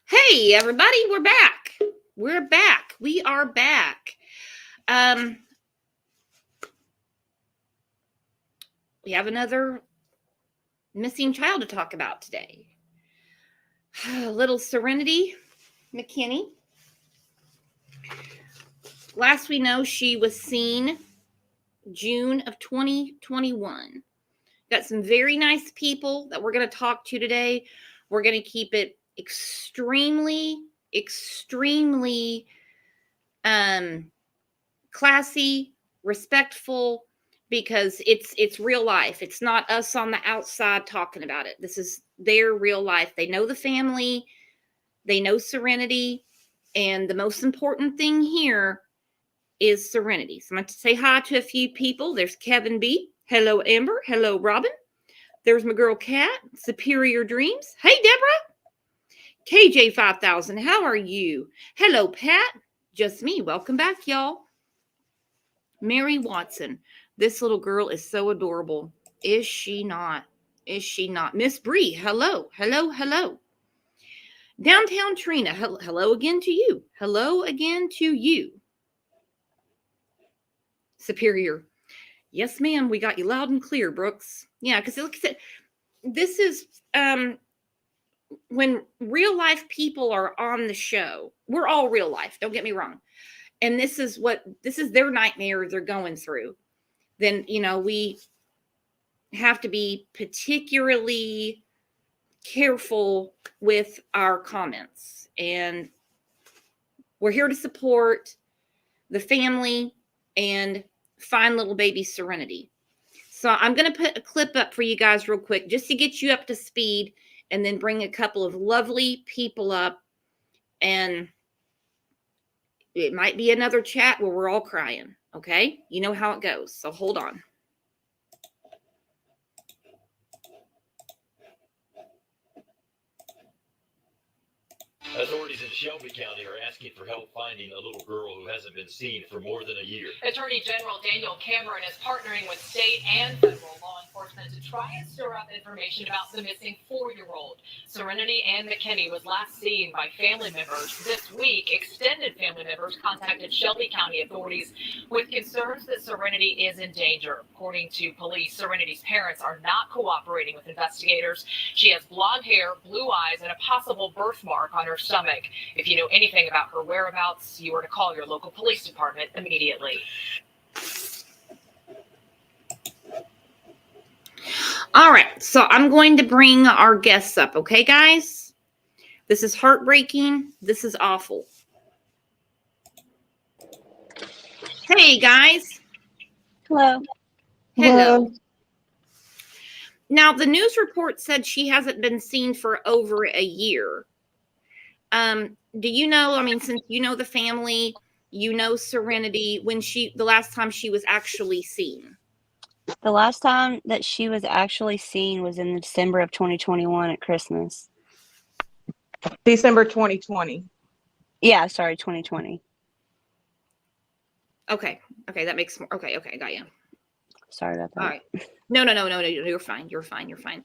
Hey, everybody, we're back. We're back. We are back. We have another missing child to talk about today. Little Serenity McKinney. Last we know, she was seen June of 2021. Got some very nice people that we're going to talk to today. We're going to keep it extremely classy, respectful, because it's real life. It's not us on the outside talking about it. This is their real life. They know the family, they know Serenity, and the most important thing here is Serenity. So I'm going to say hi to a few people. There's Kevin B. Hello, Amber. Hello, Robin. There's my girl Kat, Superior Dreams. Hey, Deborah. KJ 5000, how are you? Hello, Pat. Just me. Welcome back, y'all. Mary Watson. This little girl is so adorable. Is she not? Is she not? Miss Bree, hello. Hello, hello. Downtown Trina, hello again to you. Hello again to you. Superior. Yes, ma'am, we got you loud and clear, Brooks. Yeah, because look at this is when real life people are on the show. We're all real life, don't get me wrong. And this is their nightmare they're going through. Then, we have to be particularly careful with our comments. And we're here to support the family and find little baby Serenity. So I'm going to put a clip up for you guys real quick just to get you up to speed, and then bring a couple of lovely people up. And it might be another chat where we're all crying. Okay? You know how it goes. So hold on. Authorities in Shelby County are asking for help finding a little girl who hasn't been seen for more than a year. Attorney General Daniel Cameron is partnering with state and federal law enforcement to try and stir up information about the missing 4-year-old. Serenity Ann McKinney was last seen by family members. This week, extended family members contacted Shelby County authorities with concerns that Serenity is in danger. According to police, Serenity's parents are not cooperating with investigators. She has blonde hair, blue eyes, and a possible birthmark on her stomach. If you know anything about her whereabouts, you are to call your local police department immediately. All right, so I'm going to bring our guests up, okay, guys? This is heartbreaking. This is awful. Hey, guys. Hello. Hello. Now, the news report said she hasn't been seen for over a year. Do you know, since you know the family, you know Serenity, the last time she was actually seen? The last time that she was actually seen was in December of 2021 at Christmas. December 2020. Yeah, sorry, 2020. Okay, that makes more. Okay, got you. Sorry about that. All right. No, you're fine. You're fine.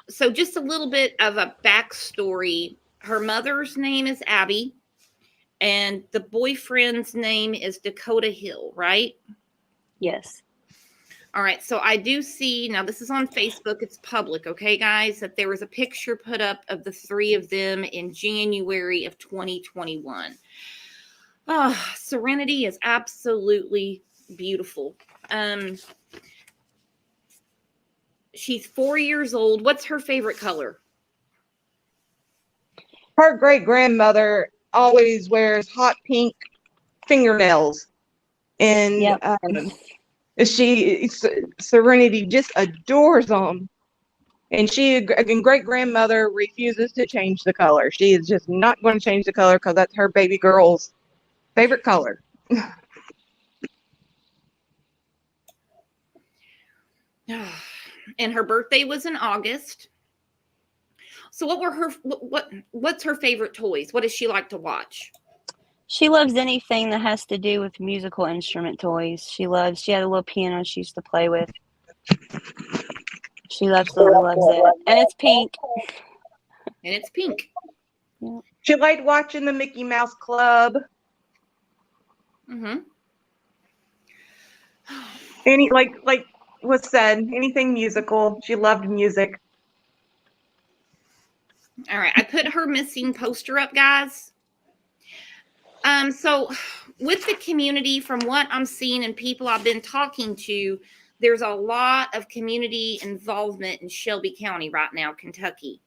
So just a little bit of a backstory. Her mother's name is Abby, and the boyfriend's name is Dakota Hill, right? Yes. All right. So I do see, now this is on Facebook. It's public, okay, guys, that there was a picture put up of the three of them in January of 2021. Oh, Serenity is absolutely beautiful. She's 4 years old. What's her favorite color? Her great grandmother always wears hot pink fingernails, and Yep. Serenity just adores them. And great grandmother refuses to change the color. She is just not going to change the color because that's her baby girl's favorite color. And her birthday was in August. So what's her favorite toys? What does she like to watch? She loves anything that has to do with musical instrument toys. She had a little piano she used to play with. She absolutely loves it. And it's pink. And it's pink. Yeah. She liked watching the Mickey Mouse Club. Mm-hmm. Any like was said, anything musical. She loved music. All right, I put her missing poster up, guys. So with the community, from what I'm seeing and people I've been talking to, there's a lot of community involvement in Shelby County right now, Kentucky.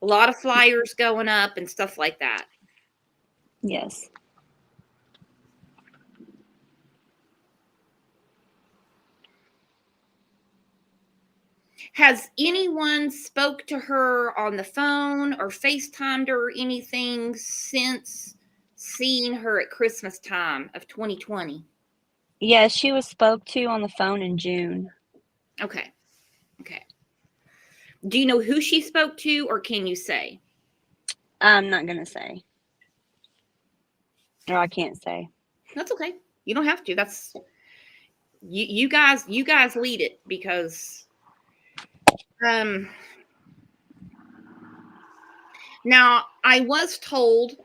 A lot of flyers going up and stuff like that. Yes. Has anyone spoke to her on the phone or FaceTimed her or anything since seeing her at Christmas time of 2020? Yeah, she was spoke to on the phone in June. Okay. Okay. Do you know who she spoke to, or can you say? I'm not gonna say. Or I can't say. That's okay. You don't have to. That's you guys lead it, because now I was told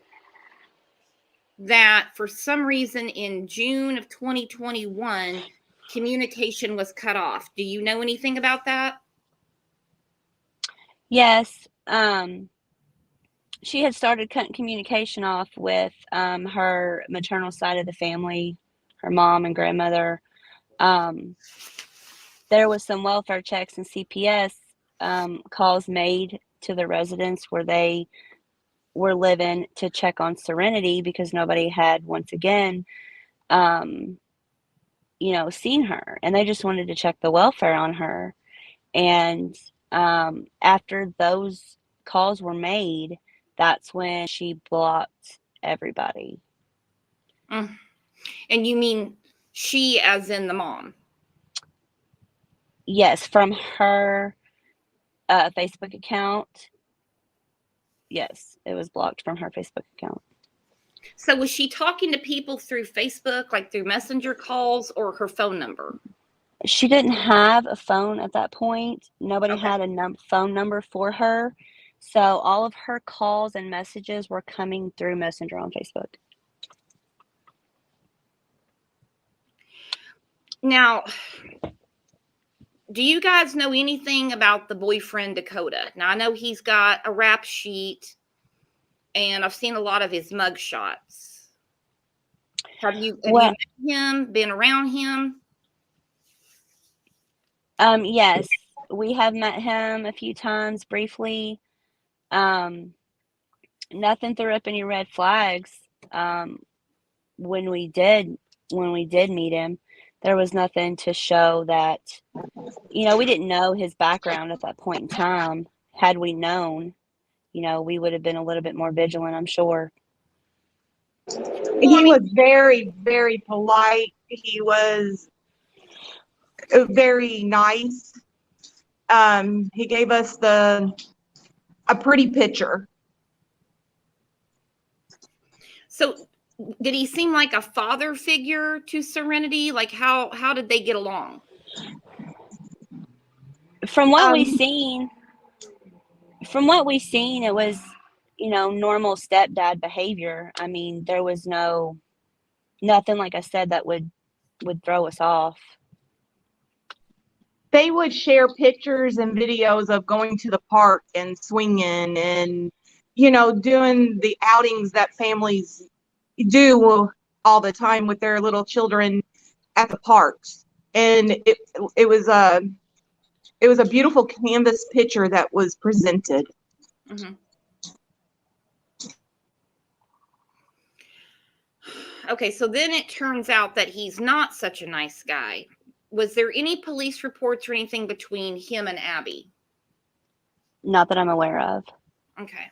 that for some reason in June of 2021 communication was cut off. Do you know anything about that? Yes. She had started cutting communication off with her maternal side of the family, her mom and grandmother. There was some welfare checks and CPS calls made to the residents where they were living to check on Serenity, because nobody had, once again, seen her, and they just wanted to check the welfare on her. And after those calls were made, that's when she blocked everybody. And you mean she as in the mom? Yes, from her Facebook account. Yes, it was blocked from her Facebook account. So was she talking to people through Facebook, like through messenger calls, or her phone number? She didn't have a phone at that point. Nobody Okay. had a phone number for her. So all of her calls and messages were coming through Messenger on Facebook. Now, do you guys know anything about the boyfriend Dakota? Now, I know he's got a rap sheet, and I've seen a lot of his mug shots. Have you met him, been around him? Yes, we have met him a few times briefly. Nothing threw up any red flags. When we did meet him, there was nothing to show that, we didn't know his background at that point in time. Had we known, we would have been a little bit more vigilant, I'm sure. He was very, very polite. He was very nice. He gave us a pretty picture. So did he seem like a father figure to Serenity? Like how did they get along? From what we've seen, it was, normal stepdad behavior. I mean, there was nothing, like I said, that would throw us off. They would share pictures and videos of going to the park and swinging and, doing the outings that families do all the time with their little children at the parks. And it was a beautiful canvas picture that was presented. Mm-hmm. Okay, so then it turns out that he's not such a nice guy. Was there any police reports or anything between him and Abby? Not that I'm aware of. Okay.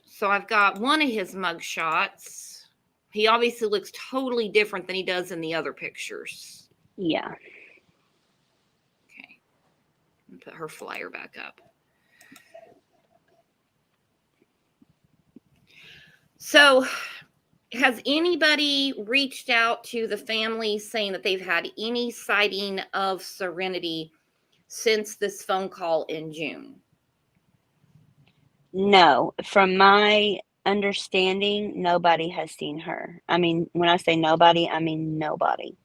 So I've got one of his mug shots. He obviously looks totally different than he does in the other pictures. Yeah. Okay. Put her flyer back up. So has anybody reached out to the family saying that they've had any sighting of Serenity since this phone call in June? No, from my understanding, nobody has seen her. I mean, when I say nobody, I mean nobody.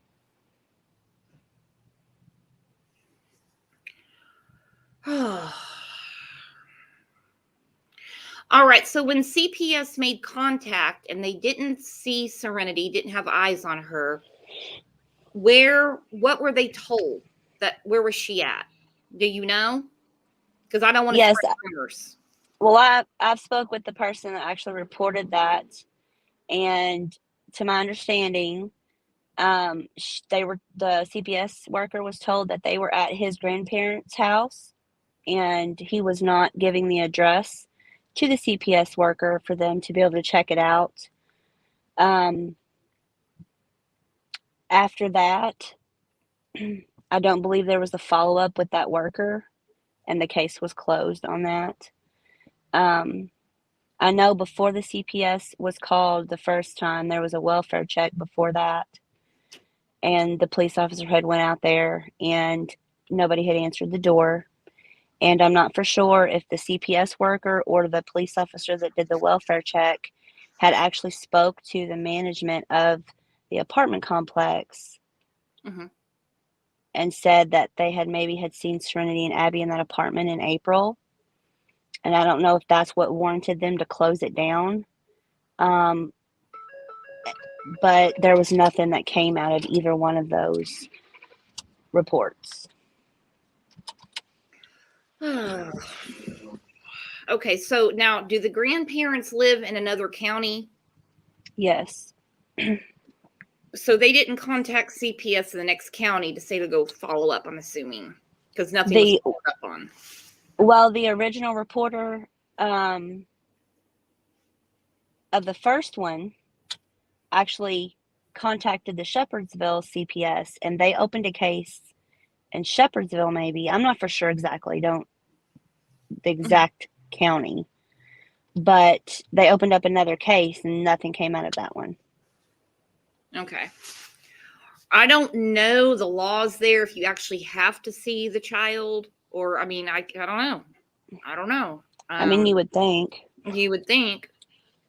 All right. So when CPS made contact and they didn't see Serenity, didn't have eyes on her, what were they told? Where was she at? Do you know? Because I don't want to Yes, spread rumors. well, I've spoke with the person that actually reported that, and to my understanding, the CPS worker was told that they were at his grandparents' house, and he was not giving the address to the CPS worker for them to be able to check it out. After that, I don't believe there was a follow up with that worker, and the case was closed on that. I know before the CPS was called the first time, there was a welfare check before that, and the police officer had went out there, and nobody had answered the door. And I'm not for sure if the CPS worker or the police officer that did the welfare check had actually spoke to the management of the apartment complex Mm-hmm. and said that they had seen Serenity and Abby in that apartment in April. And I don't know if that's what warranted them to close it down. But there was nothing that came out of either one of those reports. Okay, so now do the grandparents live in another county? Yes. So they didn't contact CPS in the next county to say to go follow up, I'm assuming, because nothing was The followed up on. well, the original reporter of the first one actually contacted the Shepherdsville CPS, and they opened a case in Shepherdsville. Maybe I'm not for sure exactly. Don't the exact county, but they opened up another case, and nothing came out of that one. Okay. I don't know the laws there if you actually have to see the child, or I mean, I don't know. I don't know. I mean, you would think. You would think.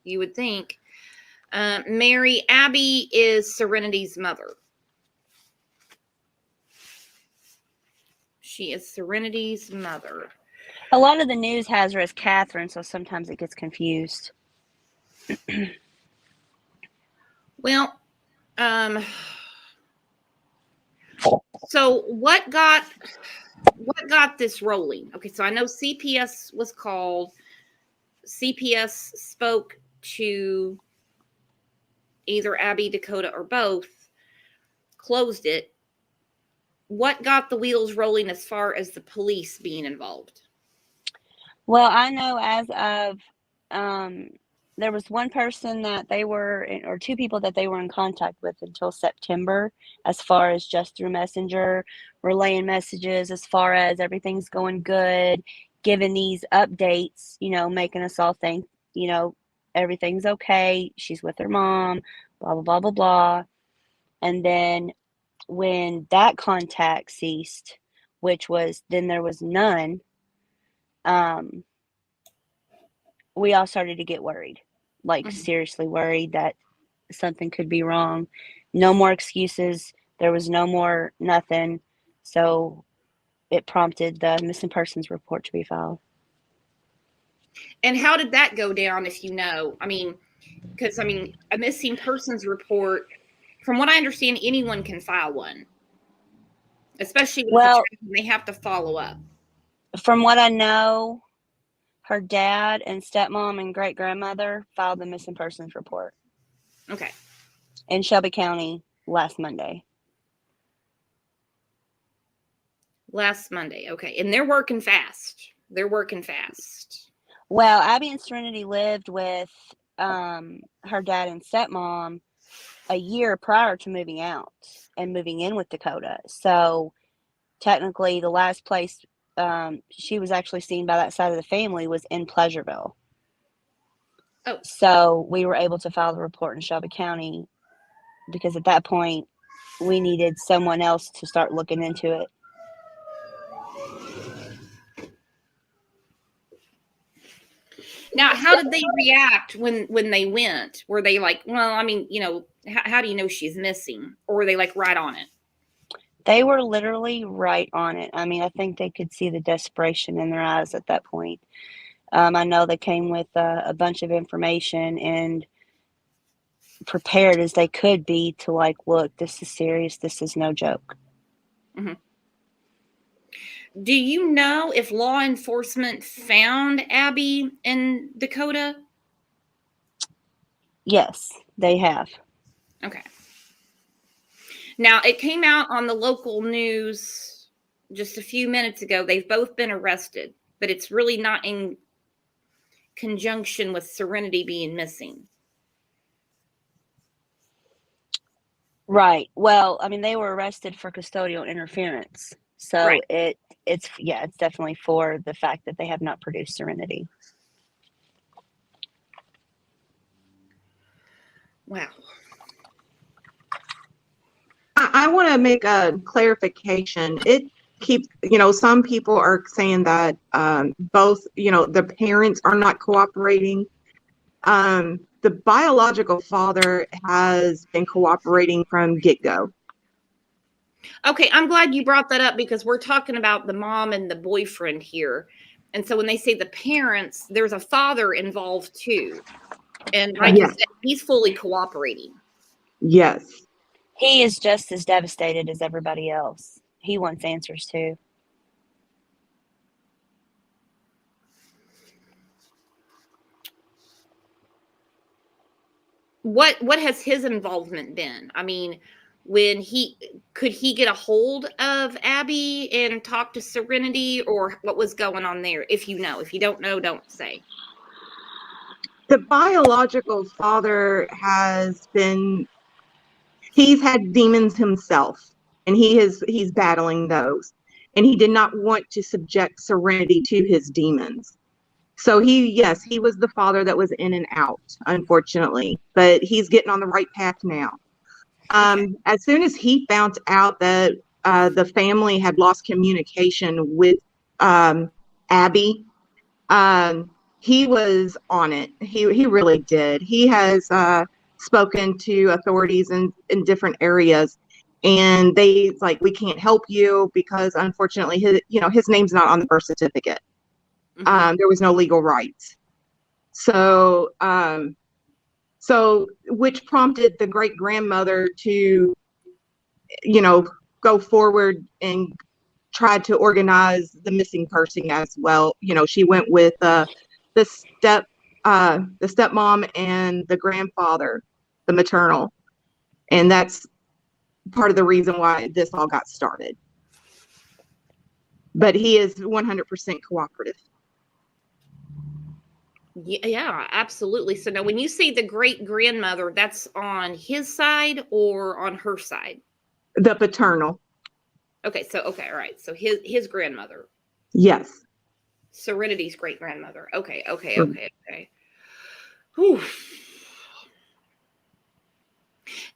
You would think. Mary, Abby is Serenity's mother. She is Serenity's mother. A lot of the news has her as Catherine, so sometimes it gets confused. Well, so what got this rolling? Okay, so I know CPS was called. CPS spoke to either Abby, Dakota, or both, closed it. What got the wheels rolling as far as the police being involved? Well, I know as of there was one person that they were, or two people that they were in contact with until September, as far as just through Messenger, relaying messages as far as everything's going good, giving these updates, making us all think, everything's okay. She's with her mom, blah, blah, blah, blah, blah. And then when that contact ceased, then there was none, we all started to get worried, seriously worried that something could be wrong. No more excuses. There was no more nothing. So it prompted the missing persons report to be filed. And how did that go down, if you know? I mean, because, a missing persons report, from what I understand, anyone can file one, especially with the child, they have to follow up. From what I know, her dad and stepmom and great grandmother filed the missing persons report. Okay. In Shelby County last Monday. Okay. And they're working fast. Well, Abby and Serenity lived with her dad and stepmom a year prior to moving out and moving in with Dakota. So technically the last place she was actually seen by that side of the family was in Pleasureville. Oh. So we were able to file the report in Shelby County because at that point we needed someone else to start looking into it. Now, how did they react when they went? Were they like, well, I mean, how do you know she's missing? Or were they like right on it? They were literally right on it. I mean, I think they could see the desperation in their eyes at that point. I know they came with a bunch of information and prepared as they could be to like, look, this is serious. This is no joke. Mhm. Do you know if law enforcement found Abby and Dakota? Yes, they have. Okay. Now, it came out on the local news just a few minutes ago. They've both been arrested, but it's really not in conjunction with Serenity being missing. Right. Well, I mean, they were arrested for custodial interference. So Right. it's definitely for the fact that they have not produced Serenity. Wow. I want to make a clarification. It keeps, some people are saying that both, the parents are not cooperating. The biological father has been cooperating from get-go. Okay, I'm glad you brought that up because we're talking about the mom and the boyfriend here. And so when they say the parents, there's a father involved too. And like you Yes. said, he's fully cooperating. Yes. He is just as devastated as everybody else. He wants answers too. What has his involvement been? I mean, could he get a hold of Abby and talk to Serenity, or what was going on there? If you know, if you don't know, don't say. The biological father he's had demons himself, and he's battling those. And he did not want to subject Serenity to his demons. So he was the father that was in and out, unfortunately, but he's getting on the right path now. Okay. As soon as he found out that the family had lost communication with Abby, he was on it. He really did. He has spoken to authorities in different areas, and they like, we can't help you because unfortunately his name's not on the birth certificate. Mhm. There was no legal rights. So which prompted the great grandmother to, go forward and try to organize the missing person as well. She went with the stepmom and the grandfather, the maternal, and that's part of the reason why this all got started. But he is 100% cooperative. Yeah, absolutely. So now when you say the great grandmother, that's on his side or on her side? The paternal. Okay, all right. So his grandmother. Yes. Serenity's great grandmother. Okay. Whew.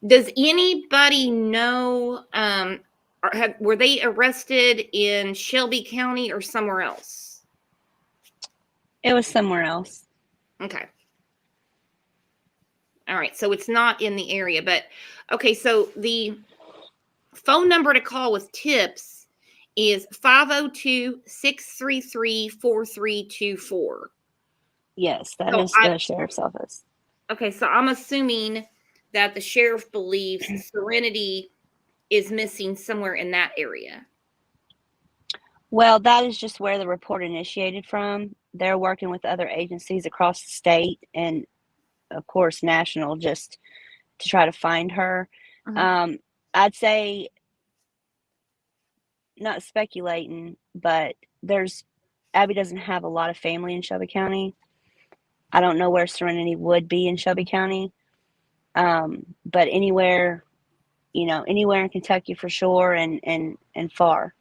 Does anybody know were they arrested in Shelby County or somewhere else? It was somewhere else. Okay. All right. So it's not in the area, but okay. So the phone number to call with tips is 502-633-4324. Yes, that So is the sheriff's office. Okay. So I'm assuming that the sheriff believes Serenity is missing somewhere in that area. Well, that is just where the report initiated from. They're working with other agencies across the state and, of course, national, just to try to find her. Mhm. I'd say, not speculating, but Abby doesn't have a lot of family in Shelby County. I don't know where Serenity would be in Shelby County, but anywhere in Kentucky for sure, and far.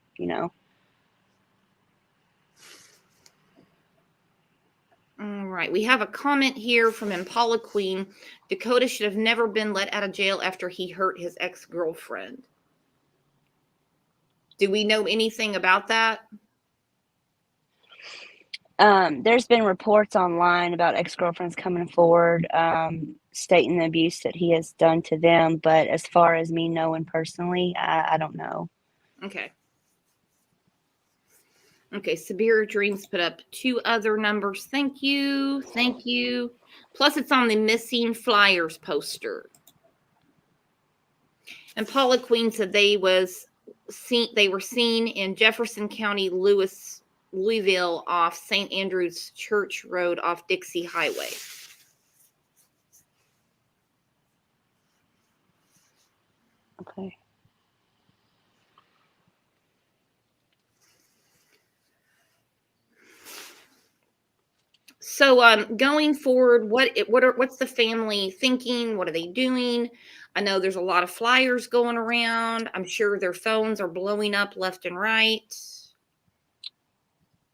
All right. We have a comment here from Impala Queen. Dakota should have never been let out of jail after he hurt his ex-girlfriend. Do we know anything about that? There's been reports online about ex-girlfriends coming forward, stating the abuse that he has done to them. But as far as me knowing personally, I don't know. Okay. Okay, Sabir Dreams put up 2 other numbers. Thank you. Thank you. Plus, it's on the missing flyers poster. And Paula Queen said they were seen in Jefferson County, Louisville, off St. Andrew's Church Road off Dixie Highway. Okay. So, going forward, what's the family thinking? What are they doing? I know there's a lot of flyers going around. I'm sure their phones are blowing up left and right.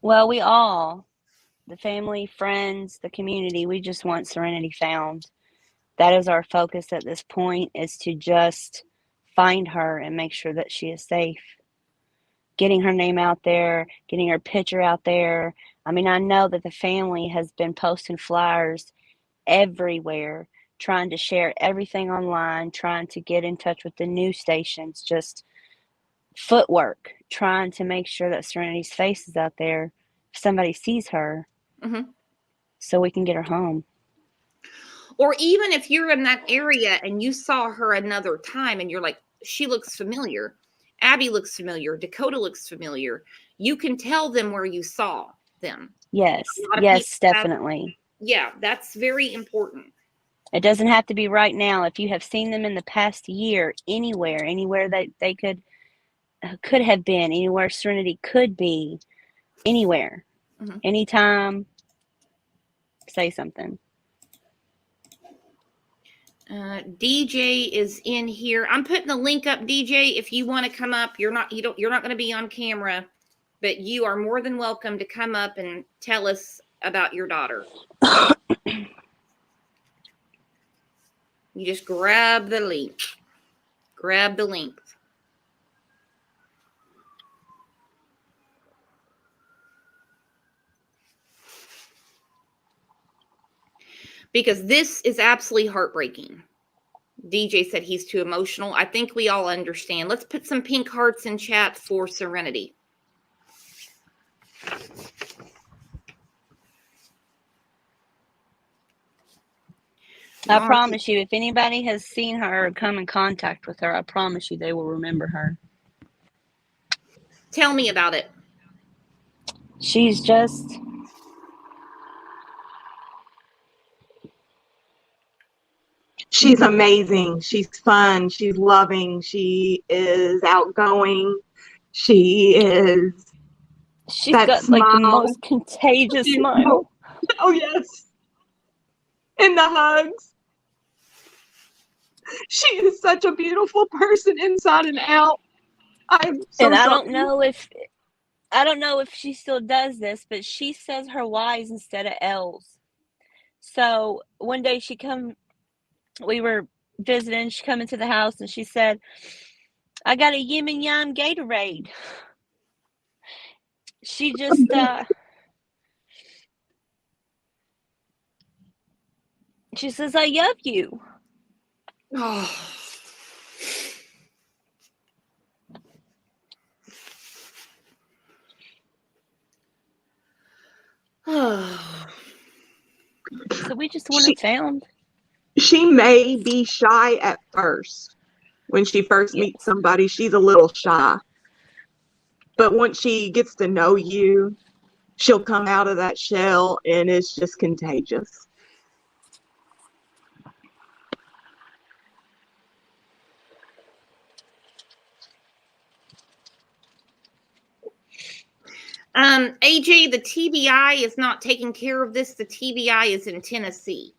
Well, the family, friends, the community, we just want Serenity found. That is our focus at this point, is to just find her and make sure that she is safe. Getting her name out there, getting her picture out there. I mean, I know that the family has been posting flyers everywhere, trying to share everything online, trying to get in touch with the news stations, just footwork, trying to make sure that Serenity's face is out there if somebody sees her, so we can get her home. Or even if you're in that area and you saw her another time and you're like, she looks familiar, Abby looks familiar, Dakota looks familiar, you can tell them where you saw them. Yes, definitely. Yeah, that's very important. It doesn't have to be right now. If you have seen them in the past year, anywhere that they could have been, anywhere Serenity could be, anywhere, anytime, say something. DJ is in here. I'm putting the link up, DJ. If you want to come up, you're not going to be on camera, but you are more than welcome to come up and tell us about your daughter. You just grab the link. Grab the link. Because this is absolutely heartbreaking. DJ said he's too emotional. I think we all understand. Let's put some pink hearts in chat for Serenity. I promise you, if anybody has seen her or come in contact with her, I promise you they will remember her. Tell me about it. She's just... She's amazing. She's fun. She's loving. She is outgoing. She's got smile. like the most contagious smile. Oh, yes. And the hugs. She is such a beautiful person inside and out. I don't know if she still does this, but she says her Y's instead of L's. So one day we were visiting, she come into the house and she said, "I got a yin and yang Gatorade." She just she says, "I love you." Oh. So we just want it found. She may be shy at first. When she first meets somebody, she's a little shy. But once she gets to know you, she'll come out of that shell and it's just contagious. AJ, the TBI is not taking care of this. The TBI is in Tennessee.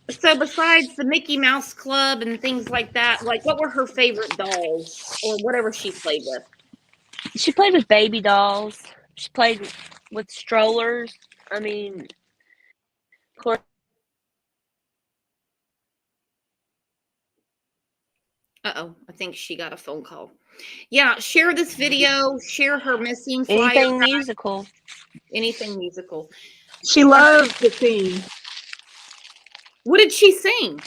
So besides the Mickey Mouse Club and things like that, like what were her favorite dolls or whatever she played with? She played with baby dolls. She played with strollers. I mean, of course. Uh-oh, I think she got a phone call. Yeah, share this video, share her missing flyer. Anything musical. Anything musical. She loves to sing. What did she sing?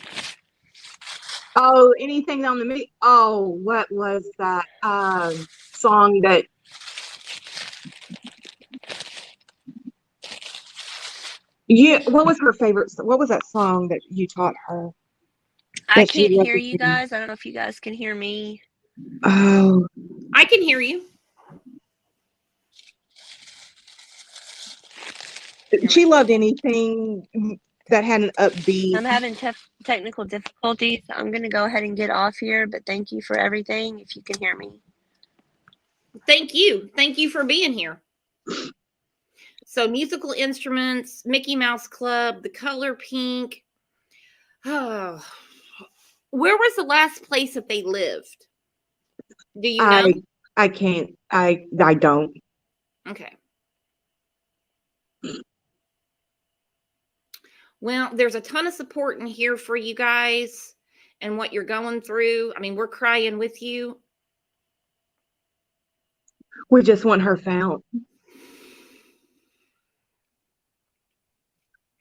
Oh, anything on the me? Oh, what was that song that? Yeah, what was her favorite? What was that song that you taught her? I That she can't loved hear to you sing? guys. I don't know if you guys can hear me. Oh, I can hear you. she loved anything that had an upbeat. I'm having technical difficulties. I'm going to go ahead and get off here, but thank you for everything if you can hear me. Thank you. Thank you for being here. So musical instruments, Mickey Mouse Club, The Color Pink. Oh, where was the last place that they lived? Do you know? I can't. I don't. Okay. Well, there's a ton of support in here for you guys and what you're going through. I mean, we're crying with you. We just want her found.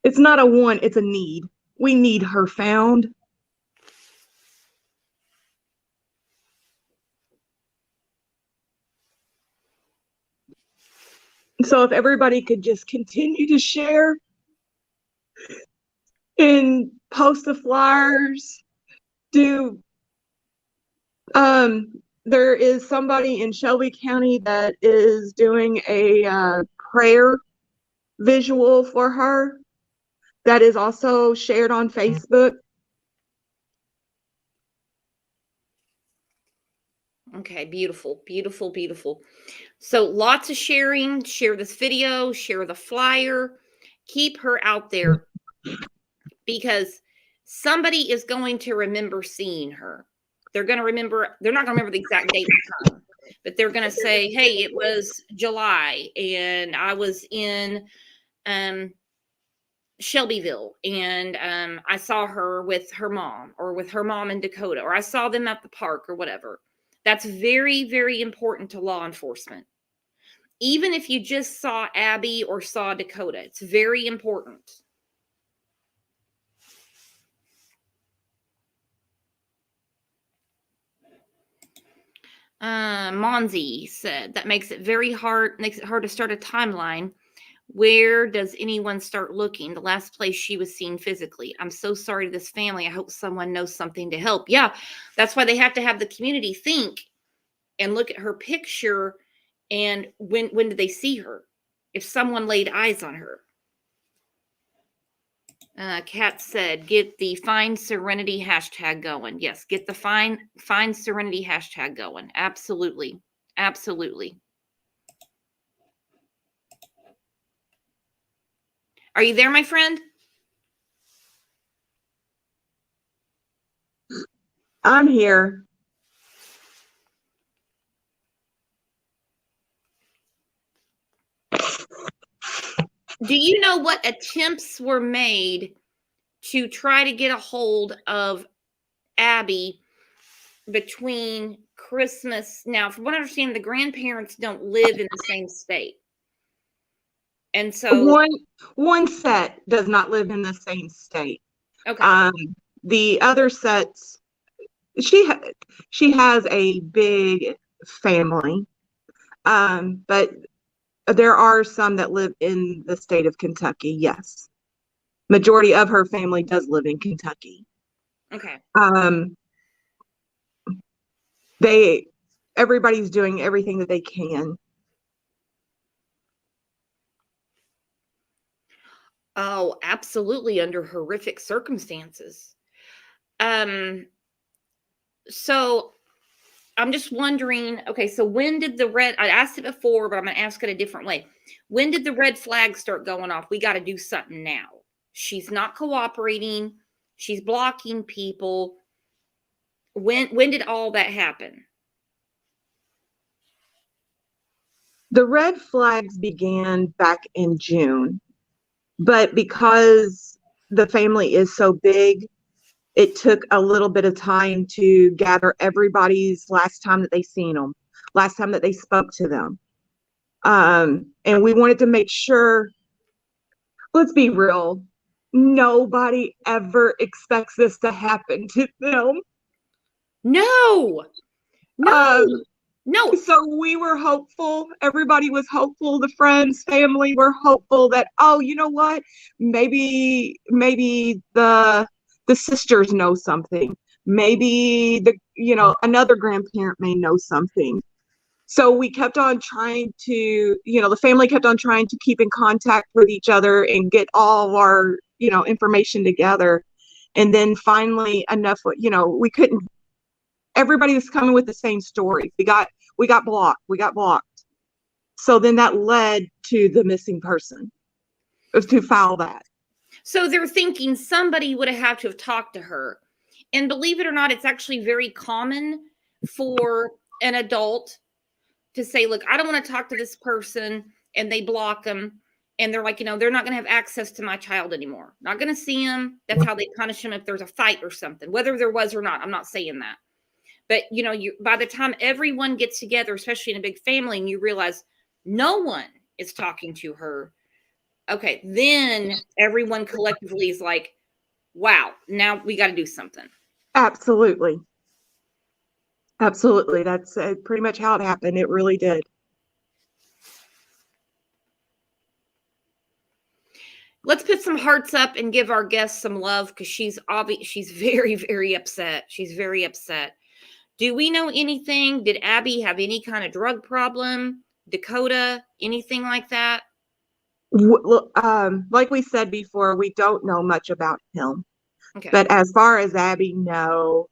It's not a want, it's a need. We need her found. So if everybody could just continue to share and post the flyers, there is somebody in Shelby County that is doing a prayer visual for her that is also shared on Facebook. Okay, beautiful, beautiful, beautiful. So lots of sharing. Share this video, share the flyer, keep her out there because somebody is going to remember seeing her. They're going to remember, they're not going to remember the exact date and time, but they're going to say, hey, it was July and I was in Shelbyville and I saw her with her mom or with her mom in Dakota, or I saw them at the park or whatever. That's very, very important to law enforcement. Even if you just saw Abby or saw Dakota, it's very important. Monzi said that makes it hard to start a timeline. Where does anyone start looking? The last place she was seen physically. I'm so sorry to this family. I hope someone knows something to help. Yeah, that's why they have to have the community think and look at her picture. And when did they see her? If someone laid eyes on her. Kat said, get the Find Serenity hashtag going. Yes, get the Find Serenity hashtag going. Absolutely. Absolutely. Are you there, my friend? I'm here. Do you know what attempts were made to try to get a hold of Abby between Christmas? Now, from what I understand, the grandparents don't live in the same state. And so one set does not live in the same state. okay. The other sets, she has a big family, but there are some that live in the state of Kentucky. Yes, majority of her family does live in Kentucky. Okay. Everybody's doing everything that they can. Oh, absolutely, under horrific circumstances. So I'm just wondering, okay, so when did I asked it before, but I'm going to ask it a different way. When did the red flag start going off? We got to do something now. She's not cooperating. She's blocking people. When did all that happen? The red flags began back in June, but because the family is so big it took a little bit of time to gather everybody's last time that they seen them, last time that they spoke to them. And we wanted to make sure, let's be real, nobody ever expects this to happen to them. No, no. So we were hopeful. Everybody was hopeful. The friends, family were hopeful that, oh, you know what? Maybe the sisters know something. Maybe another grandparent may know something. So we kept on trying to, the family kept on trying to keep in contact with each other and get all of our, information together. And then finally enough, we couldn't, everybody was coming with the same story. We got blocked. So then that led to the missing person, to file that. So they're thinking somebody would have to have talked to her. And believe it or not, it's actually very common for an adult to say, look, I don't want to talk to this person, and they block them. And they're like, they're not going to have access to my child anymore. Not going to see him. That's how they punish him if there's a fight or something, whether there was or not. I'm not saying that. But, by the time everyone gets together, especially in a big family, and you realize no one is talking to her, okay, then everyone collectively is like, wow, now we got to do something. Absolutely. Absolutely. That's pretty much how it happened. It really did. Let's put some hearts up and give our guest some love, because she's very, very upset. She's very upset. Do we know anything? Did Abby have any kind of drug problem? Dakota, anything like that? Like we said before, we don't know much about him. Okay. But as far as Abby, no,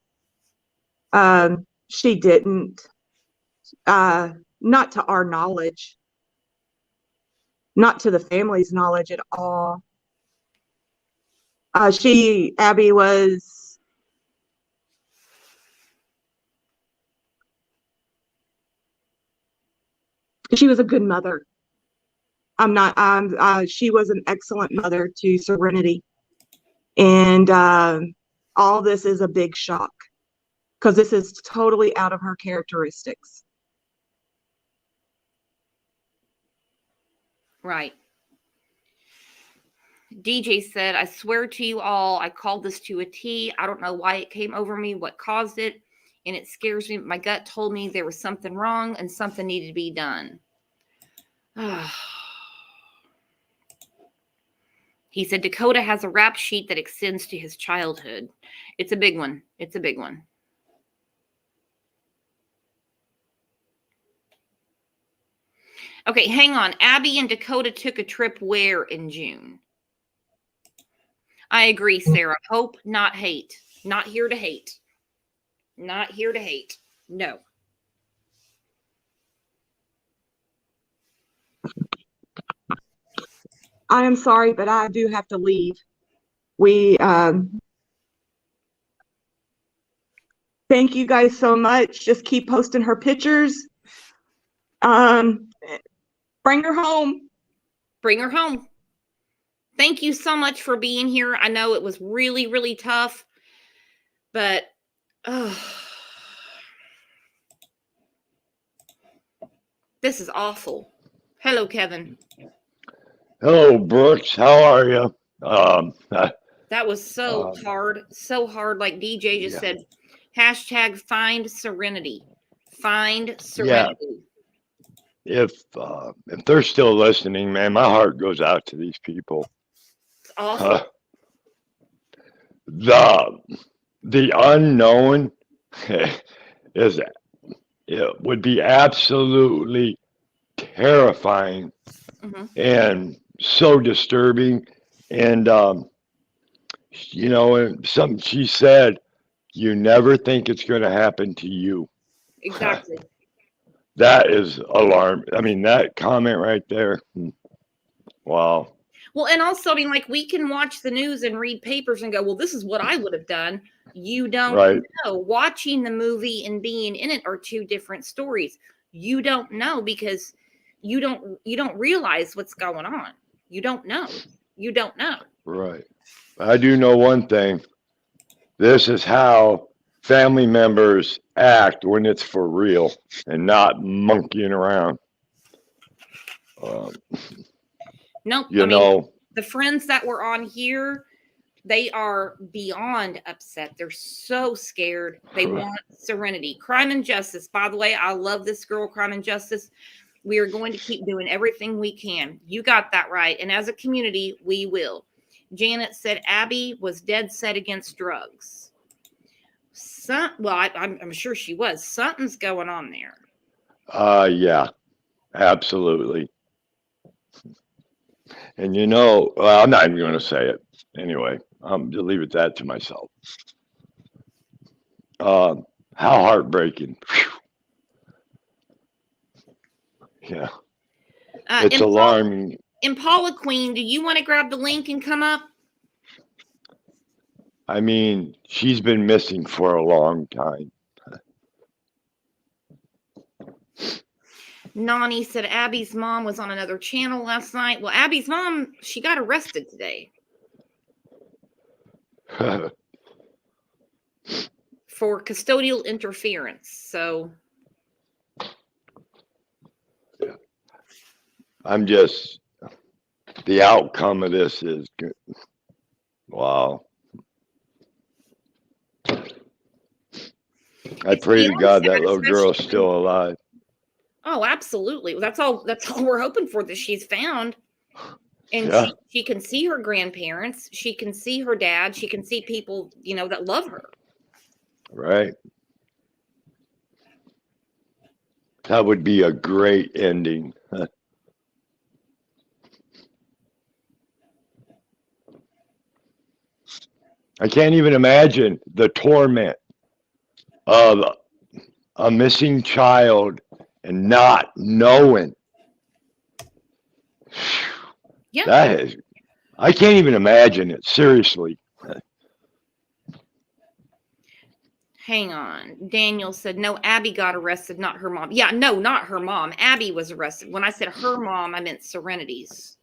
she didn't. Not to our knowledge. Not to the family's knowledge at all. Abby was. She was a good mother. She was an excellent mother to Serenity. And all this is a big shock, because this is totally out of her characteristics. Right. DJ said, I swear to you all, I called this to a T. I don't know why it came over me, what caused it. And it scares me. My gut told me there was something wrong and something needed to be done. He said Dakota has a rap sheet that extends to his childhood. It's a big one. It's a big one. Okay, hang on. Abby and Dakota took a trip where in June? I agree, Sarah. Hope, not hate. Not here to hate. Not here to hate. No. I am sorry, but I do have to leave. We thank you guys so much. Just keep posting her pictures. Bring her home. Bring her home. Thank you so much for being here. I know it was really, really tough, but this is awful. Hello, Kevin. Hello, Brooks. How are you? That was so hard. Like DJ just said, hashtag find Serenity. Find Serenity. Yeah. If they're still listening, man, my heart goes out to these people. It's awful. The unknown would be absolutely terrifying. Mm-hmm. And so disturbing. And something she said, you never think it's going to happen to you. Exactly. That is alarming. I mean, that comment right there. Wow. Well, and also, I mean, like, we can watch the news and read papers and go, well, this is what I would have done. You don't know. Watching the movie and being in it are two different stories. You don't know, because you don't realize what's going on. You don't know. You don't know. Right. I do know one thing. This is how family members act when it's for real and not monkeying around. Um, Nope. you I mean, know, the friends that were on here, they are beyond upset. They're so scared. They want Serenity. Crime and Justice. By the way, I love this girl, Crime and Justice. We are going to keep doing everything we can. You got that right. And as a community, we will. Janet said Abby was dead set against drugs. I'm sure she was. Something's going on there. yeah, absolutely. And well, I'm not even going to say it anyway. Just leave it that to myself. How heartbreaking. Whew. Yeah, it's alarming. Impala Queen, do you want to grab the link and come up? I mean, she's been missing for a long time. Nani said Abby's mom was on another channel last night. Well, Abby's mom, she got arrested today for custodial interference. So I'm just, the outcome of this is good. Wow. I pray to God that little girl's still alive. Oh, absolutely. That's all we're hoping for, that she's found. And Yeah. she can see her grandparents. She can see her dad. She can see people, that love her. Right. That would be a great ending. I can't even imagine the torment of a missing child and not knowing. Yeah. I can't even imagine it, seriously. Hang on. Daniel said, no, Abby got arrested, not her mom. Yeah, no, not her mom. Abby was arrested. When I said her mom, I meant Serenity's.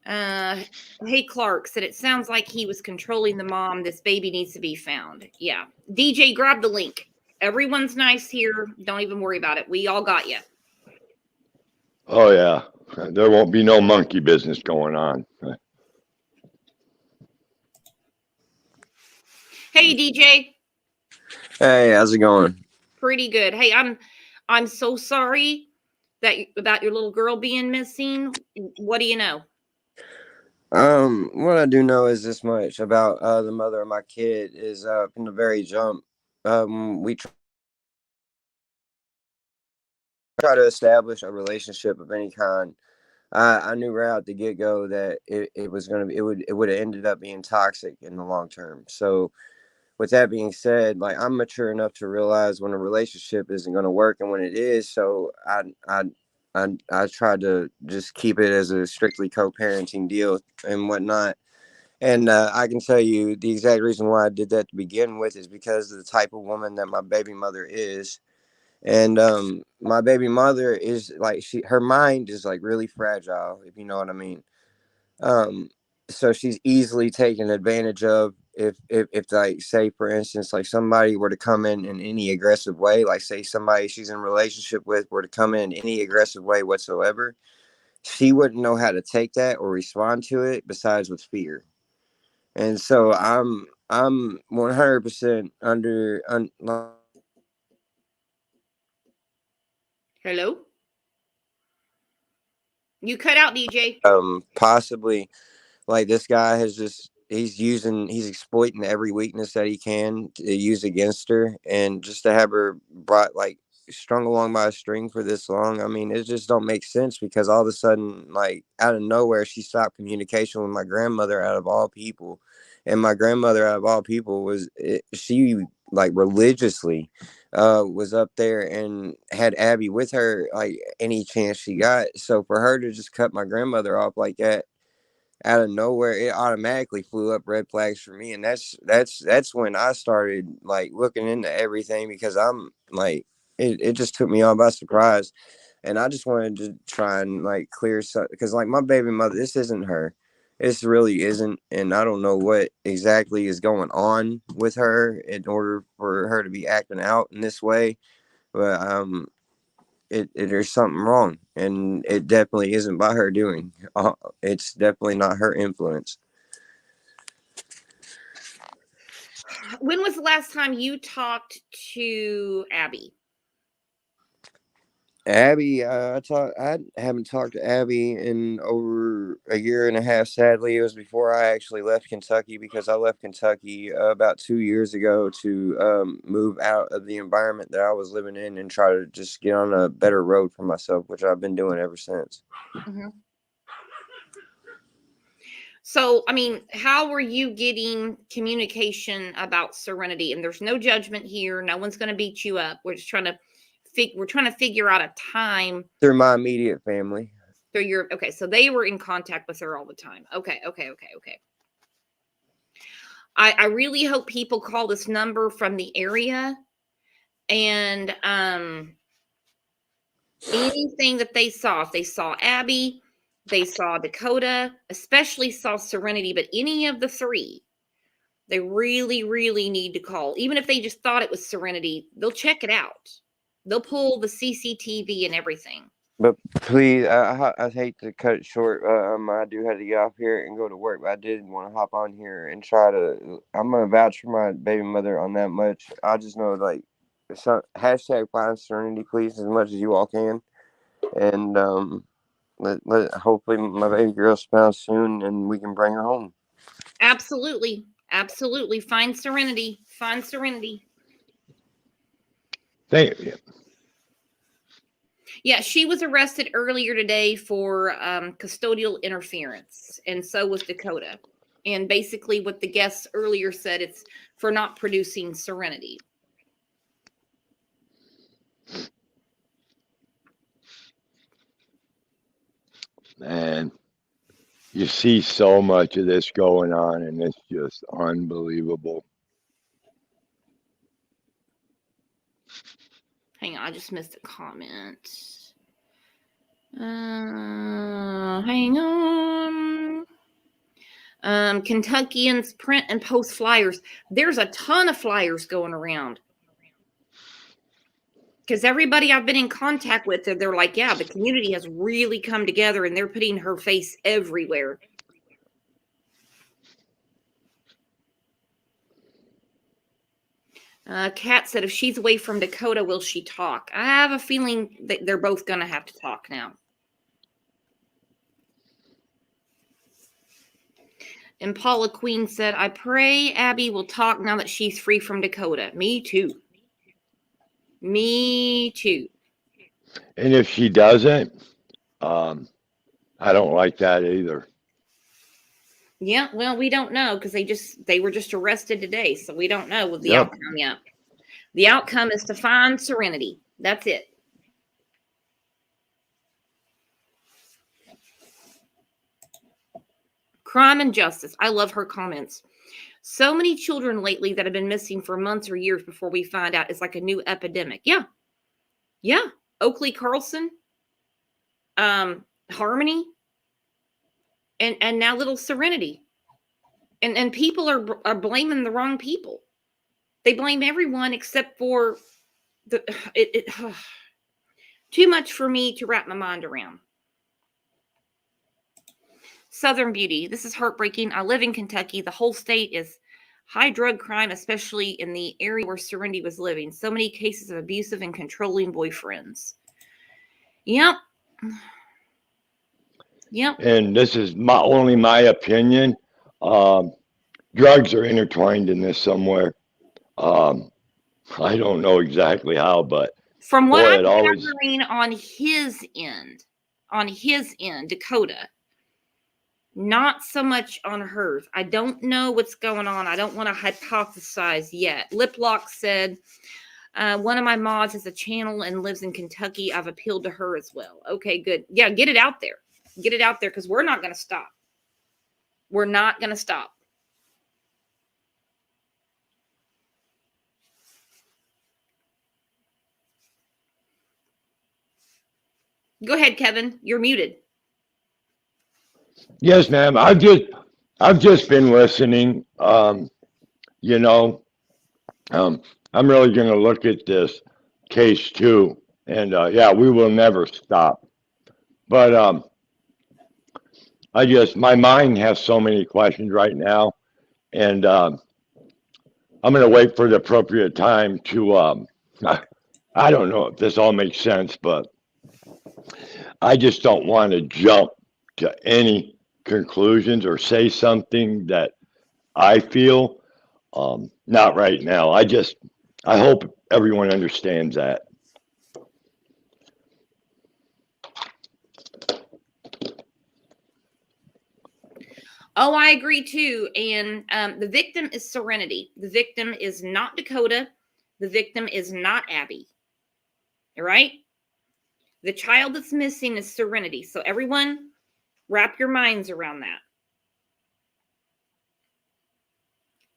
Hey, Clark said, it sounds like he was controlling the mom. This baby needs to be found. Yeah. DJ, grab the link. Everyone's nice here. Don't even worry about it. We all got you. Oh, yeah. There won't be no monkey business going on. Hey, DJ. Hey, how's it going? Pretty good. Hey, I'm so sorry about your little girl being missing. What do you know? What I do know is this much about the mother of my kid is from the very jump. We try to establish a relationship of any kind. I knew right out the get go that it was gonna be it would have ended up being toxic in the long term. So with that being said, like I'm mature enough to realize when a relationship isn't gonna work and when it is. So I tried to just keep it as a strictly co-parenting deal and whatnot. And I can tell you the exact reason why I did that to begin with is because of the type of woman that my baby mother is. And my baby mother is like her mind is like really fragile, if you know what I mean. Um, so she's easily taken advantage of if like say for instance like somebody were to come in any aggressive way, like say somebody she's in a relationship with were to come in any aggressive way whatsoever, she wouldn't know how to take that or respond to it besides with fear. And so I'm 100% Hello? You cut out, DJ. possibly like this guy has just he's exploiting every weakness that he can to use against her, and just to have her brought like strung along by a string for this long, I mean, it just don't make sense because all of a sudden like out of nowhere she stopped communication with my grandmother out of all people. And my grandmother out of all people she like religiously was up there and had Abby with her like any chance she got. So for her to just cut my grandmother off like that out of nowhere, it automatically flew up red flags for me. And that's when I started like looking into everything, because I'm like it just took me all by surprise. And I just wanted to try and like clear some, because like my baby mother, this isn't her. This really isn't, and I don't know what exactly is going on with her in order for her to be acting out in this way. But there's something wrong, and it definitely isn't by her doing. It's definitely not her influence. When was the last time you talked to Abby? Abby, I haven't talked to Abby in over a year and a half. Sadly, it was before I actually left Kentucky, because I left Kentucky about 2 years ago to move out of the environment that I was living in and try to just get on a better road for myself, which I've been doing ever since. Mm-hmm. So, I mean, how were you getting communication about Serenity? And there's no judgment here. No one's going to beat you up. We're just trying to figure out a time Through my immediate family. through your, okay. So they were in contact with her all the time. Okay. I really hope people call this number from the area, and anything that they saw, if they saw Abby, they saw Dakota, especially saw Serenity, but any of the three, they really, really need to call. Even if they just thought it was Serenity, they'll check it out. They'll pull the CCTV and everything. But please, I hate to cut it short. I do have to get off here and go to work, but I did want to hop on here and try to. I'm gonna vouch for my baby mother on that much. I just know, like, hashtag find Serenity, please, as much as you all can, and hopefully my baby girl's found soon and we can bring her home. Absolutely. Find Serenity. Thank you. Yeah, she was arrested earlier today for custodial interference, and so was Dakota. And basically, what the guests earlier said, it's for not producing Serenity. Man, you see so much of this going on, and it's just unbelievable. Hang on, I just missed a comment. Hang on. Kentuckians print and post flyers. There's a ton of flyers going around. Because everybody I've been in contact with, they're like, yeah, the community has really come together and they're putting her face everywhere. Kat said, if she's away from Dakota, will she talk? I have a feeling that they're both going to have to talk now. And Paula Queen said, I pray Abby will talk now that she's free from Dakota. Me too. And if she doesn't, I don't like that either. Yeah, well, we don't know because they were just arrested today, so we don't know the Yep. outcome yet. The outcome is to find Serenity. That's it. Crime and justice. I love her comments. So many children lately that have been missing for months or years before we find out. It's like a new epidemic. Yeah. Oakley Carlson, Harmony, and now little Serenity. And people are blaming the wrong people. They blame everyone except for too much for me to wrap my mind around. Southern Beauty. This is heartbreaking. I live in Kentucky. The whole state is high drug crime, especially in the area where Serenity was living. So many cases of abusive and controlling boyfriends. Yep. And this is only my opinion. Drugs are intertwined in this somewhere. I don't know exactly how, but from what boy, I'm gathering on his end, Dakota, not so much on hers. I don't know what's going on. I don't want to hypothesize yet. Liplock said, one of my mods has a channel and lives in Kentucky. I've appealed to her as well. Okay, good. Yeah, get it out there. Get it out there because we're not going to stop. We're not going to stop. Go ahead, Kevin. You're muted. Yes, ma'am. I've just been listening. You know, um, I'm really going to look at this case too, and yeah, we will never stop. But my mind has so many questions right now, and I'm going to wait for the appropriate time to. I don't know if this all makes sense, but I just don't want to jump to any conclusions or say something that I feel. Not right now. I hope everyone understands that. Oh, I agree too. And the victim is Serenity. The victim is not Dakota. The victim is not Abby. All right? The child that's missing is Serenity. So everyone, wrap your minds around that.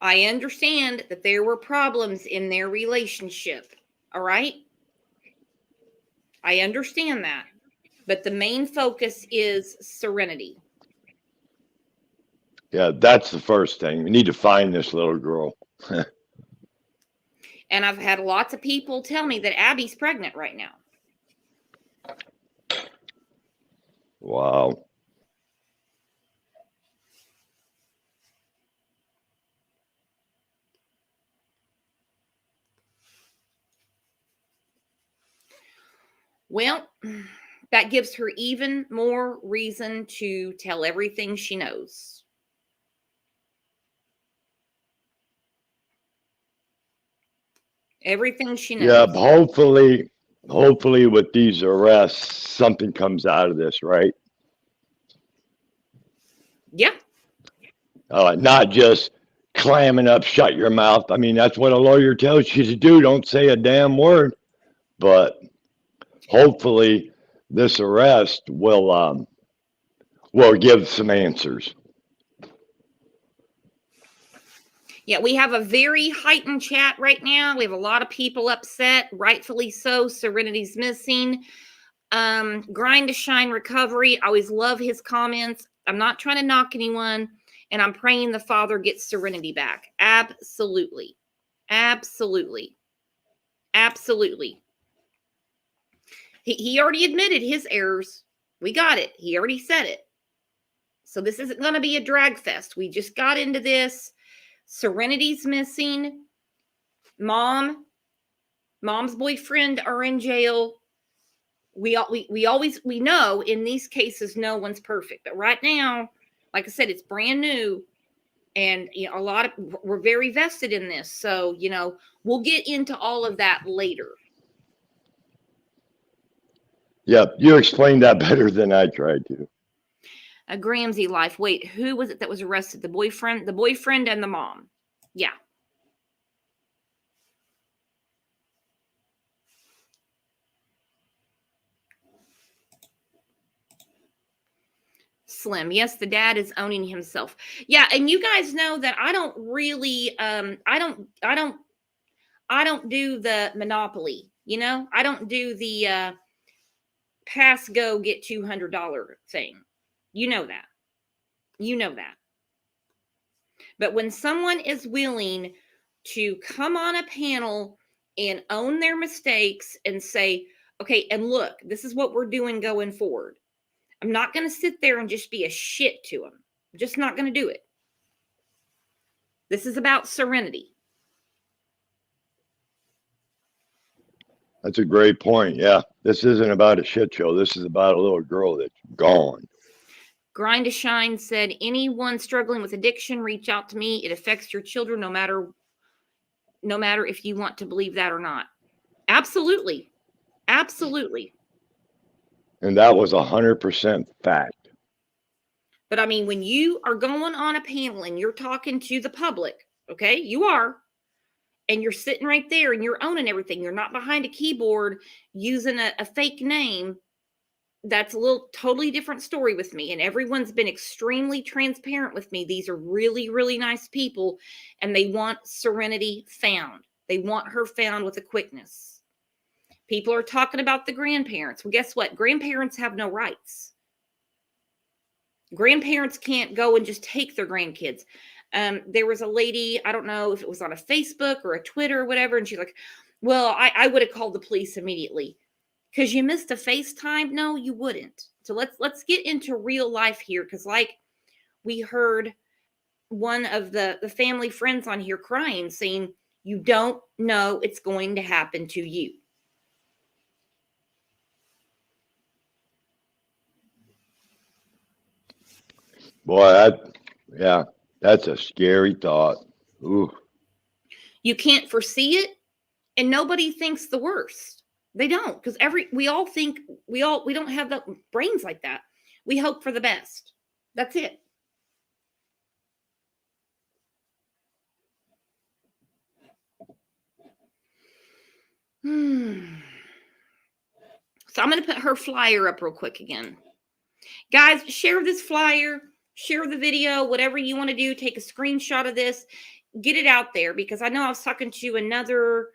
I understand that there were problems in their relationship. All right? I understand that. But the main focus is Serenity. Yeah, that's the first thing. We need to find this little girl. And I've had lots of people tell me that Abby's pregnant right now. Wow. Well, that gives her even more reason to tell everything she knows. Everything she knows. Yeah, hopefully with these arrests, something comes out of this, right? Yeah. Not just clamming up, shut your mouth. I mean, that's what a lawyer tells you to do. Don't say a damn word. But hopefully, this arrest will give some answers. Yeah, we have a very heightened chat right now. We have a lot of people upset, rightfully so. Serenity's missing. Grind to Shine Recovery. I always love his comments. I'm not trying to knock anyone, and I'm praying the Father gets Serenity back. Absolutely. Absolutely. Absolutely. He already admitted his errors. We got it. He already said it. So this isn't going to be a drag fest. We just got into this. Serenity's missing. Mom's boyfriend are in jail. We know in these cases no one's perfect, but right now, like I said, it's brand new, and we're very vested in this. So we'll get into all of that later. Yep, you explained that better than I tried to. A Gramsci life. Wait, who was it that was arrested? The boyfriend and the mom. Yeah. Slim. Yes, the dad is owning himself. Yeah, and you guys know that I don't really I don't do the Monopoly, I don't do the pass go get $200 thing. You know that. But when someone is willing to come on a panel and own their mistakes and say, okay, and look, this is what we're doing going forward. I'm not going to sit there and just be a shit to them. I'm just not going to do it. This is about Serenity. That's a great point. Yeah, this isn't about a shit show. This is about a little girl that's gone. Grind to Shine said, anyone struggling with addiction, reach out to me. It affects your children no matter if you want to believe that or not. Absolutely. Absolutely. And that was 100% fact. But I mean, when you are going on a panel and you're talking to the public, okay, you are, and you're sitting right there and you're owning everything. You're not behind a keyboard using a fake name. That's a little totally different story with me. And everyone's been extremely transparent with me. These are really, really nice people, and they want Serenity found. They want her found with a quickness. People are talking about the grandparents. Well, guess what? Grandparents have no rights. Grandparents can't go and just take their grandkids. There was a lady, I don't know if it was on a Facebook or a Twitter or whatever, and she's like, well, I would have called the police immediately. Because you missed a FaceTime? No, you wouldn't. So let's get into real life here, because like we heard one of the family friends on here crying, saying, you don't know it's going to happen to you. Boy, that's a scary thought. Ooh. You can't foresee it, and nobody thinks the worst. They don't, because we all think we don't have the brains like that. We hope for the best. That's it. So I'm going to put her flyer up real quick again. Guys, share this flyer, share the video, whatever you want to do. Take a screenshot of this, get it out there, because I know I was talking to another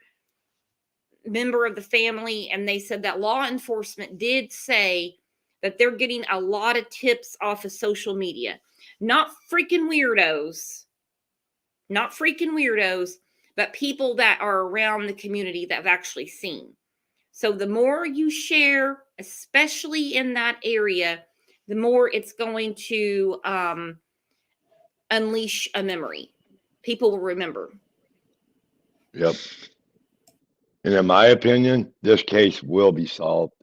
member of the family, and they said that law enforcement did say that they're getting a lot of tips off of social media. Not freaking weirdos, but people that are around the community that have actually seen. So the more you share, especially in that area, the more it's going to unleash a memory. People will remember. Yep. And in my opinion, this case will be solved.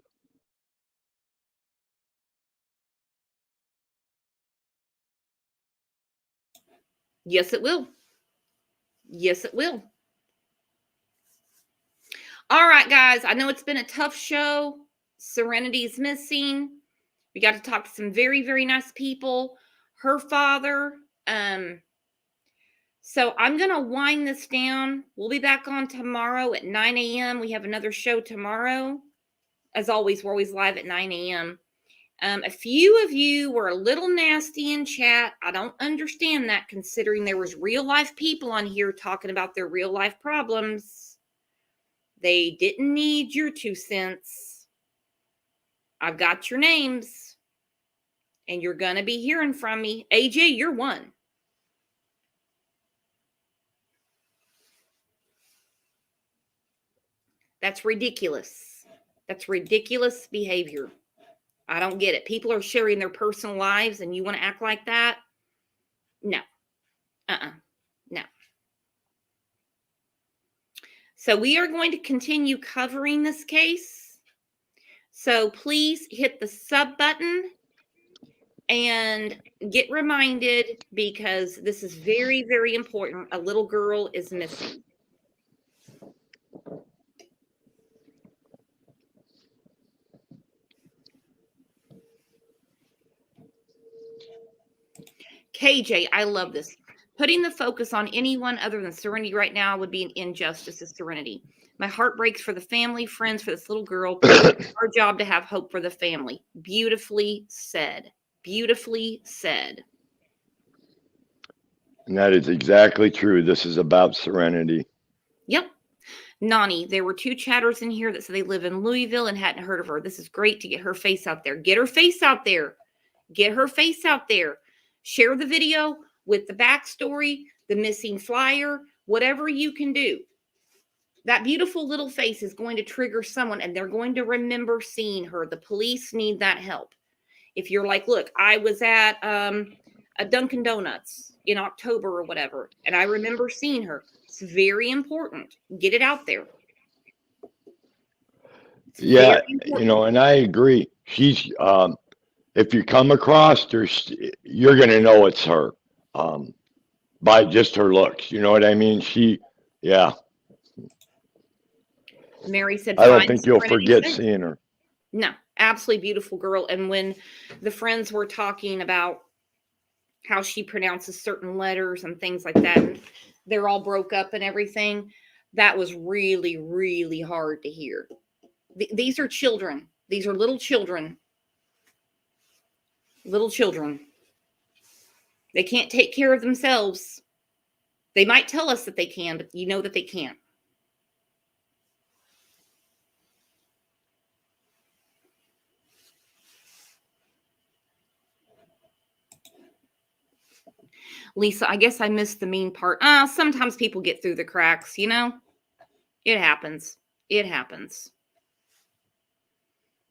Yes, it will. Yes, it will. All right, guys. I know it's been a tough show. Serenity's missing. We got to talk to some very, very nice people. Her father. So I'm going to wind this down. We'll be back on tomorrow at 9 a.m. We have another show tomorrow. As always, we're always live at 9 a.m. A few of you were a little nasty in chat. I don't understand that, considering there was real life people on here talking about their real life problems. They didn't need your 2 cents. I've got your names, and you're going to be hearing from me. AJ, you're one. That's ridiculous. That's ridiculous behavior. I don't get it. People are sharing their personal lives, and you want to act like that? No. No. So we are going to continue covering this case. So please hit the sub button and get reminded, because this is very, very important. A little girl is missing. KJ, I love this. Putting the focus on anyone other than Serenity right now would be an injustice to Serenity. My heart breaks for the family, friends, for this little girl. It's our job to have hope for the family. Beautifully said. Beautifully said. And that is exactly true. This is about Serenity. Yep. Nani, there were 2 chatters in here that said they live in Louisville and hadn't heard of her. This is great to get her face out there. Get her face out there. Get her face out there. Share the video with the backstory, the missing flyer, whatever you can do. That beautiful little face is going to trigger someone, and they're going to remember seeing her. The police need that help. If you're like, look, I was at a Dunkin' Donuts in October or whatever, and I remember seeing her. It's very important. Get it out there. Yeah, and I agree. She's if you come across her, you're going to know it's her by just her looks. You know what I mean? Yeah. Mary said, I don't think you'll forget seeing her. No, absolutely beautiful girl. And when the friends were talking about how she pronounces certain letters and things like that, and they're all broke up and everything, that was really, really hard to hear. These are children. These are little children. Little children. They can't take care of themselves. They might tell us that they can, but you know that they can't. Lisa, I guess I missed the mean part. Sometimes people get through the cracks, you know? It happens. It happens.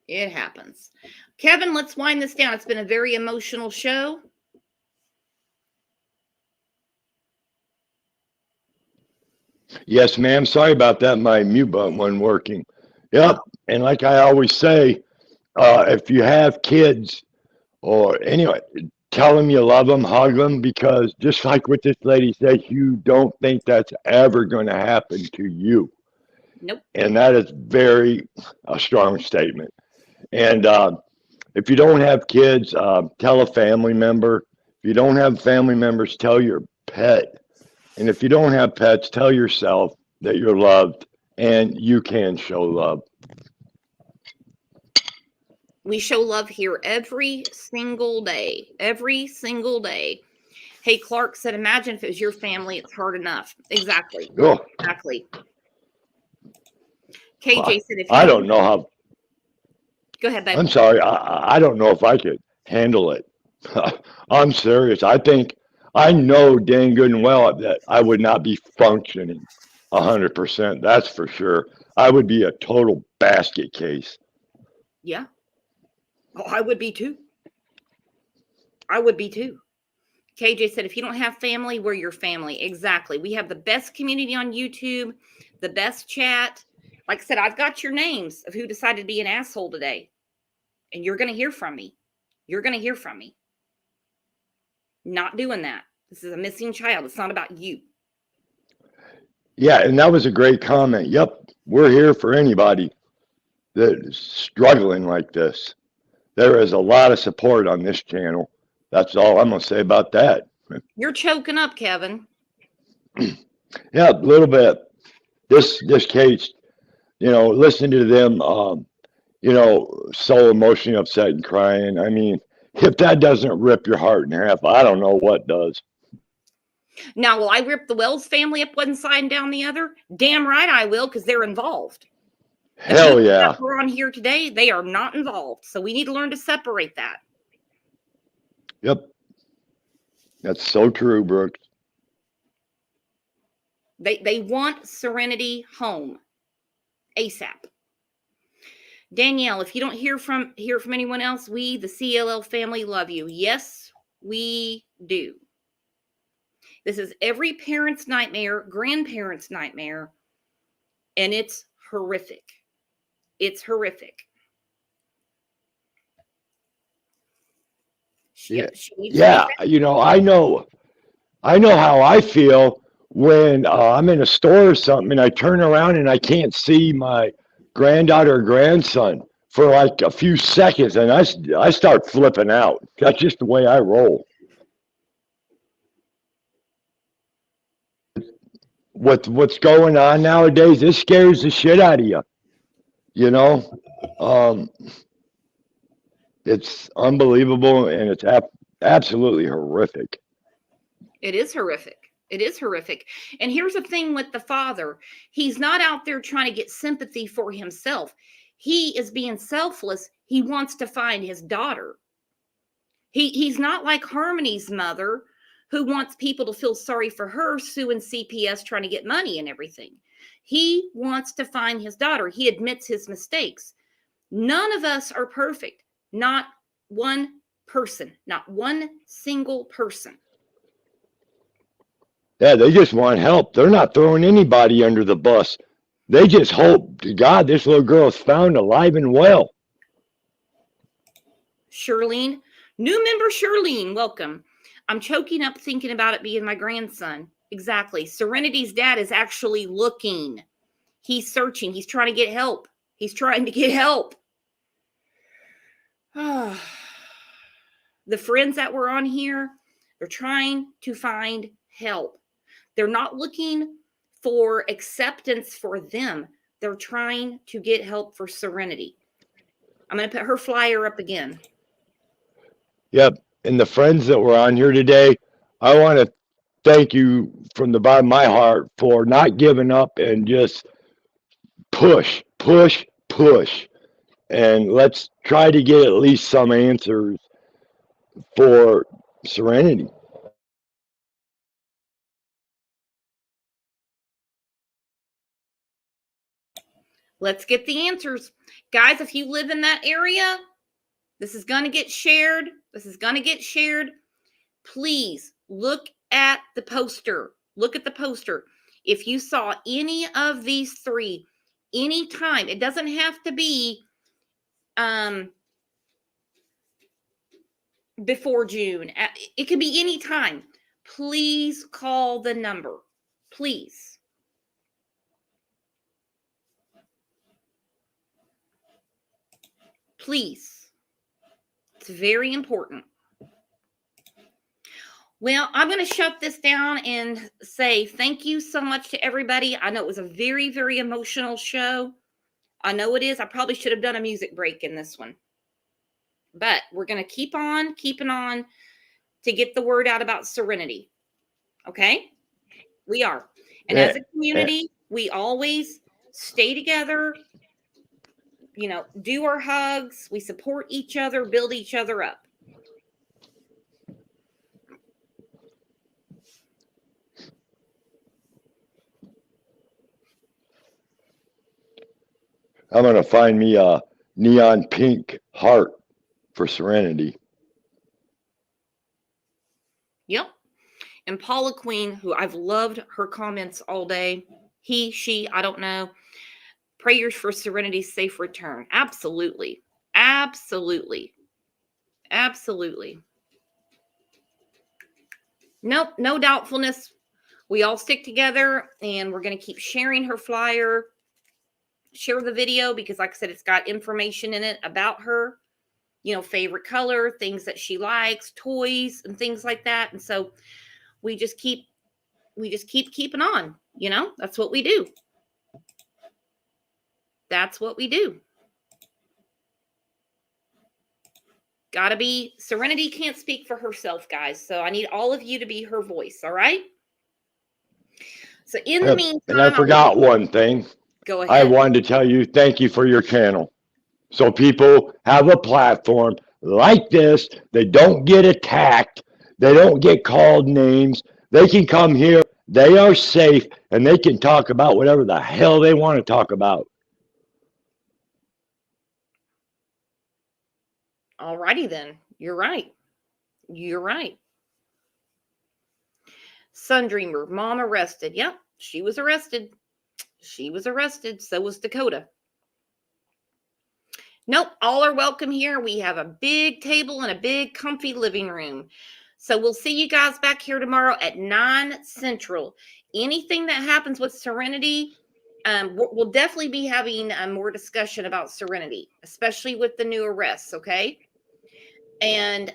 It happens. Kevin, let's wind this down. It's been a very emotional show. Yes, ma'am. Sorry about that. My mute button wasn't working. Yep. And like I always say, if you have kids or anyway, tell them you love them, hug them, because just like what this lady said, you don't think that's ever going to happen to you. Nope. And that is a strong statement. And if you don't have kids, tell a family member. If you don't have family members, tell your pet. And if you don't have pets, tell yourself that you're loved and you can show love. We show love here every single day. Every single day. Hey, Clark said, imagine if it was your family, it's hard enough. Exactly. Oh, Exactly. KJ said, if you I don't know how. Go ahead, babe. I'm sorry. I don't know if I could handle it. I'm serious. I know dang good and well that I would not be functioning 100%. That's for sure. I would be a total basket case. Yeah. Oh, I would be too. I would be too. KJ said, if you don't have family, we're your family. Exactly. We have the best community on YouTube, the best chat. Like I said, I've got your names of who decided to be an asshole today. And you're going to hear from me. You're going to hear from me. Not doing that. This is a missing child. It's not about you. Yeah, and that was a great comment. Yep, we're here for anybody that is struggling like this. There is a lot of support on this channel. That's all I'm going to say about that. You're choking up, Kevin. Yeah, a little bit. This case, listening to them, so emotionally upset and crying. I mean, if that doesn't rip your heart in half, I don't know what does. Now, will I rip the Wells family up one side and down the other? Damn right I will, because they're involved. Hell yeah. We're on here today. They are not involved. So we need to learn to separate that. Yep. That's so true, Brooks. They want Serenity home ASAP. Danielle, if you don't hear from anyone else, we, the CLL family, love you. Yes, we do. This is every parent's nightmare, grandparent's nightmare, and it's horrific. It's horrific. Yeah, I know how I feel when I'm in a store or something and I turn around and I can't see my granddaughter or grandson for like a few seconds, and I start flipping out. That's just the way I roll. What's going on nowadays, this scares the shit out of you. It's unbelievable, and it's absolutely horrific. It is horrific. It is horrific. And here's the thing with the father. He's not out there trying to get sympathy for himself. He is being selfless. He wants to find his daughter. He's not like Harmony's mother, who wants people to feel sorry for her, suing CPS, trying to get money and everything. He wants to find his daughter. He admits his mistakes. None of us are perfect. Not one person. Not one single person. Yeah, they just want help. They're not throwing anybody under the bus. They just hope to God this little girl is found alive and well. Shirlene, new member Shirlene, welcome. I'm choking up thinking about it being my grandson. Exactly. Serenity's dad is actually looking. He's searching. He's trying to get help. He's trying to get help. The friends that were on here, they're trying to find help. They're not looking for acceptance for them. They're trying to get help for Serenity. I'm going to put her flyer up again. Yep. And the friends that were on here today, I want to thank you from the bottom of my heart for not giving up and just push. And let's try to get at least some answers for Serenity. Let's get the answers. Guys, if you live in that area, this is going to get shared. This is going to get shared. Please look at the poster. Look at the poster. If you saw any of these three, anytime, it doesn't have to be before June. It could be any time. Please call the number. Please. Please. It's very important. Well, I'm going to shut this down and say thank you so much to everybody. I know it was a very, very emotional show. I know it is. I probably should have done a music break in this one. But we're going to keep on keeping on to get the word out about Serenity. Okay? We are. And as a community, we always stay together, you know, do our hugs. We support each other, build each other up. I'm going to find me a neon pink heart for Serenity. Yep. And Paula Queen, who I've loved her comments all day. He, she, I don't know. Prayers for Serenity's safe return. Absolutely. Absolutely. Absolutely. Nope, no doubtfulness. We all stick together, and we're going to keep sharing her flyer. Share the video because, like I said, it's got information in it about her, you know, favorite color, things that she likes, toys, and things like that. And so we just keep keeping on, you know, that's what we do. That's what we do. Gotta be, Serenity can't speak for herself, guys. So I need all of you to be her voice. All right. So in the meantime, and I forgot one thing. Go ahead. I wanted to tell you, thank you for your channel. So people have a platform like this. They don't get attacked. They don't get called names. They can come here. They are safe, and they can talk about whatever the hell they want to talk about. All righty then. You're right. You're right. Sundreamer, mom arrested. Yep, she was arrested. She was arrested. So was Dakota. Nope, all are welcome here. We have a big table and a big comfy living room. So we'll see you guys back here tomorrow at 9 Central. Anything that happens with Serenity, we'll definitely be having more discussion about Serenity, especially with the new arrests, okay? And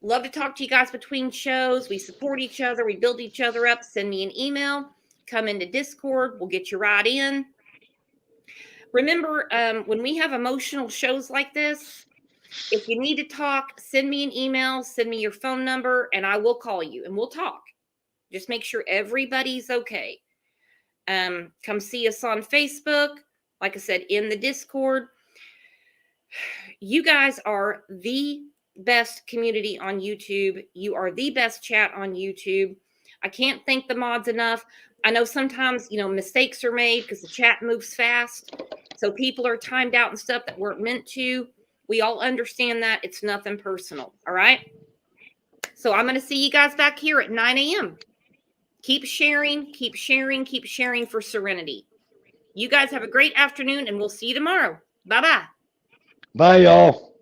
love to talk to you guys between shows. We support each other. We build each other up. Send me an email. Come into Discord. We'll get you right in. Remember, when we have emotional shows like this, if you need to talk, send me an email, send me your phone number, and I will call you and we'll talk. Just make sure everybody's okay. Come see us on Facebook. Like I said, in the Discord. You guys are the best community on YouTube. You are the best chat on YouTube. I can't thank the mods enough. I know sometimes, you know, mistakes are made because the chat moves fast. So people are timed out and stuff that weren't meant to. We all understand that. It's nothing personal. All right. So I'm going to see you guys back here at 9 a.m. Keep sharing, keep sharing, keep sharing for Serenity. You guys have a great afternoon and we'll see you tomorrow. Bye-bye. Bye, y'all.